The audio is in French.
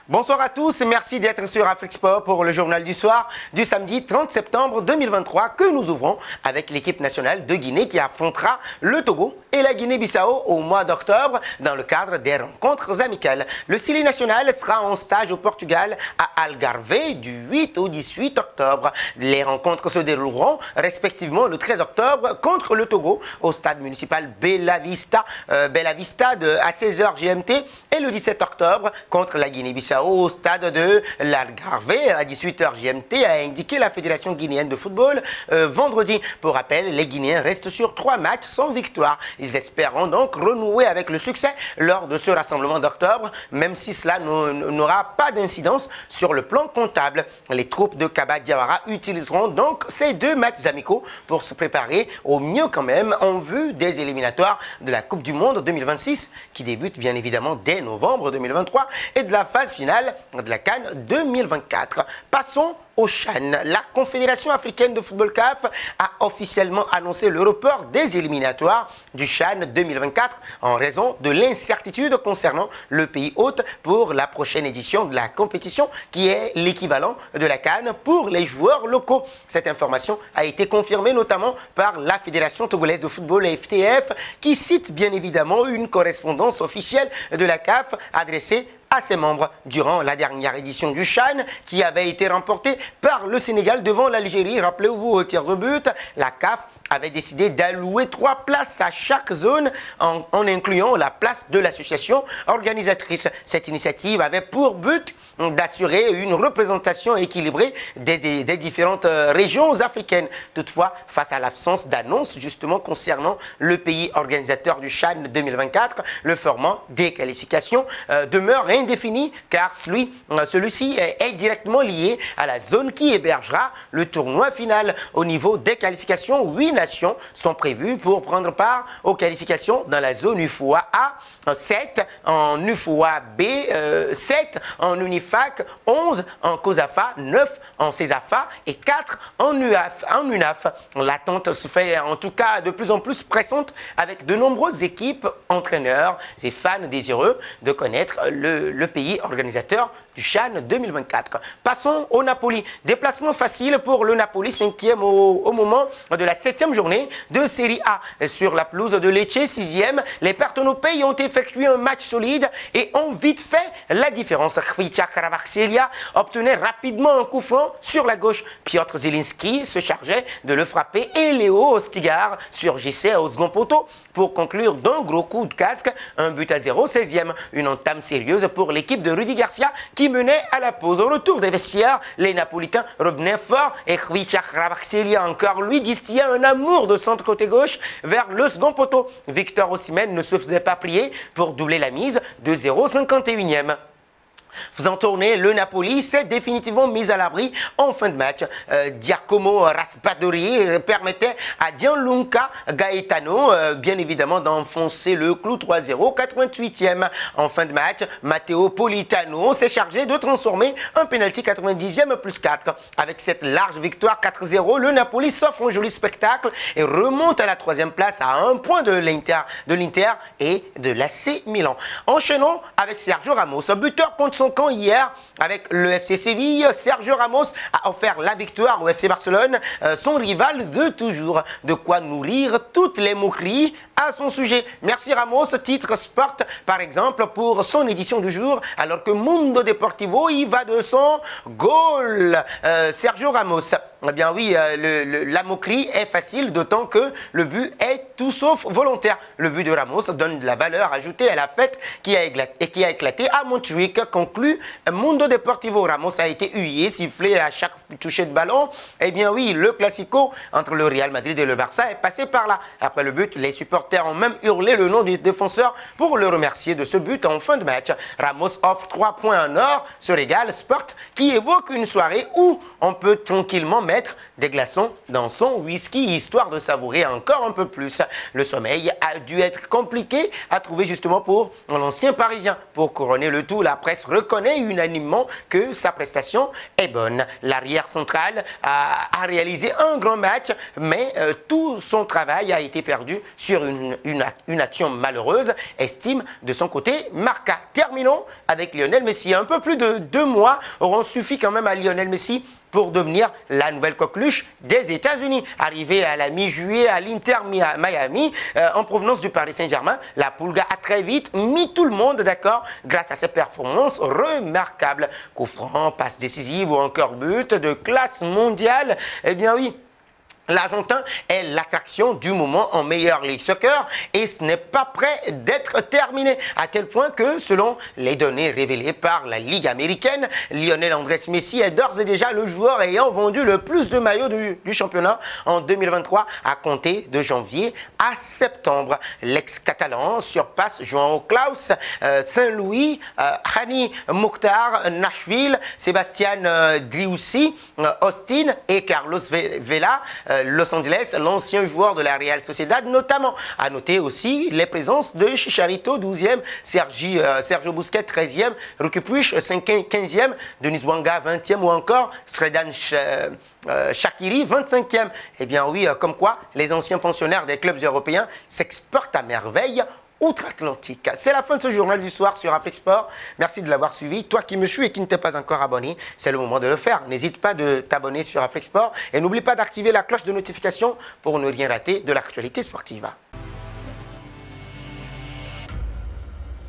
Bonsoir à tous, merci d'être sur Afrique Sport pour le journal du soir du samedi 30 septembre 2023 que nous ouvrons avec l'équipe nationale de Guinée qui affrontera le Togo et la Guinée-Bissau au mois d'octobre dans le cadre des rencontres amicales. Le Sili national sera en stage au Portugal à Algarve du 8 au 18 octobre. Les rencontres se dérouleront respectivement le 13 octobre contre le Togo au stade municipal Bella Vista à 16h GMT et le 17 octobre contre la Guinée-Bissau au stade de l'Algarve à 18h GMT, a indiqué la Fédération guinéenne de football vendredi. Pour rappel, les Guinéens restent sur 3 matchs sans victoire. Ils espéreront donc renouer avec le succès lors de ce rassemblement d'octobre, même si cela n'aura pas d'incidence sur le plan comptable. Les troupes de Kaba Diawara utiliseront donc ces 2 matchs amicaux pour se préparer au mieux quand même en vue des éliminatoires de la Coupe du Monde 2026 qui débute bien évidemment dès novembre 2023 et de la phase finale de la CAN 2024. Passons au CHAN. La Confédération africaine de football CAF a officiellement annoncé le report des éliminatoires du CHAN 2024 en raison de l'incertitude concernant le pays hôte pour la prochaine édition de la compétition qui est l'équivalent de la CAN pour les joueurs locaux. Cette information a été confirmée notamment par la Fédération togolaise de football FTF qui cite bien évidemment une correspondance officielle de la CAF adressée à ses membres durant la dernière édition du CHAN qui avait été remportée par le Sénégal devant l'Algérie. Rappelez-vous, au tir de but, la CAF avait décidé d'allouer 3 places à chaque zone en incluant la place de l'association organisatrice. Cette initiative avait pour but d'assurer une représentation équilibrée des différentes régions africaines. Toutefois, face à l'absence d'annonce justement concernant le pays organisateur du CHAN 2024, le format des qualifications demeure indéfini car celui-ci est directement lié à la zone qui hébergera le tournoi final. Au niveau des qualifications, 8 nations sont prévues pour prendre part aux qualifications dans la zone UFOA A, 7 en UFOA B, 7 en UNIFAC, 11 en COSAFA, 9 en CESAFA et 4 en UNAF. L'attente se fait en tout cas de plus en plus pressante avec de nombreuses équipes, entraîneurs et fans désireux de connaître le pays organisateur du CHAN 2024. Passons au Napoli. Déplacement facile pour le Napoli, 5e au moment de la 7e journée de Série A. Sur la pelouse de Lecce, 6e, les Partenopei ont effectué un match solide et ont vite fait la différence. Khvicha Kvaratskhelia obtenait rapidement un coup franc sur la gauche. Piotr Zielinski se chargeait de le frapper et Léo Ostigar surgissait au second poteau pour conclure d'un gros coup de casque, 1-0, 16e. Une entame sérieuse pour l'équipe de Rudy Garcia qui menait à la pause. Au retour des vestiaires, les Napolitains revenaient fort et Khvicha Kvaratskhelia encore lui distillait un amour de centre côté gauche vers le second poteau. Victor Osimhen ne se faisait pas prier pour doubler la mise, 2-0, 51e. Faisant tourner, le Napoli s'est définitivement mis à l'abri en fin de match. Giacomo Raspadori permettait à Gianluca Gaetano, bien évidemment, d'enfoncer le clou 3-0, 88e. En fin de match, Matteo Politano s'est chargé de transformer un penalty 90e plus 4. Avec cette large victoire 4-0, le Napoli s'offre un joli spectacle et remonte à la 3e place à 1 point de l'Inter et de l'AC Milan. Enchaînons avec Sergio Ramos, buteur contre son camp hier avec le FC Séville. Sergio Ramos a offert la victoire au FC Barcelone, son rival de toujours. De quoi nourrir toutes les moqueries à son sujet. Merci Ramos, titre Sport par exemple pour son édition du jour, alors que Mundo Deportivo y va de son goal. Sergio Ramos, eh bien oui, la moquerie est facile, d'autant que le but est tout sauf volontaire. Le but de Ramos donne de la valeur ajoutée à la fête qui a éclaté à Montjuic, conclut Mundo Deportivo. Ramos a été huillé, sifflé à chaque toucher de ballon. Eh bien oui, le classico entre le Real Madrid et le Barça est passé par là. Après le but, les supporters ont même hurlé le nom du défenseur pour le remercier de ce but en fin de match. Ramos offre 3 points en or, se régale Sport qui évoque une soirée où on peut tranquillement mettre des glaçons dans son whisky histoire de savourer encore un peu plus. Le sommeil a dû être compliqué à trouver justement pour l'ancien Parisien. Pour couronner le tout, la presse reconnaît unanimement que sa prestation est bonne. L'arrière central a réalisé un grand match, mais tout son travail a été perdu sur une une action malheureuse, estime de son côté Marca. Terminons avec Lionel Messi. Un peu plus de 2 mois auront suffi quand même à Lionel Messi pour devenir la nouvelle coqueluche des États-Unis. Arrivé à la mi-juillet à l'Inter Miami, en provenance du Paris Saint-Germain, la Pulga a très vite mis tout le monde d'accord grâce à ses performances remarquables. Coup franc, passe décisive ou encore but de classe mondiale. Eh bien oui, l'Argentin est l'attraction du moment en Major League Soccer et ce n'est pas prêt d'être terminé. À tel point que, selon les données révélées par la Ligue américaine, Lionel Andrés Messi est d'ores et déjà le joueur ayant vendu le plus de maillots du championnat en 2023 à compter de janvier à septembre. L'ex-catalan surpasse João Klaus, Saint-Louis, Hani Mukhtar, Nashville, Sébastien Driussi, Austin et Carlos Vela, Los Angeles, l'ancien joueur de la Real Sociedad notamment. À noter aussi les présences de Chicharito, 12e, Sergio Busquets, 13e, Riqui Puig, 15e, Denis Wanga, 20e ou encore Sredan Shaqiri, 25e. Eh bien oui, comme quoi les anciens pensionnaires des clubs européens s'exportent à merveille outre-Atlantique. C'est la fin de ce journal du soir sur Afrique Sport. Merci de l'avoir suivi. Toi qui me suis et qui ne t'es pas encore abonné, c'est le moment de le faire. N'hésite pas de t'abonner sur Afrique Sport et n'oublie pas d'activer la cloche de notification pour ne rien rater de l'actualité sportive.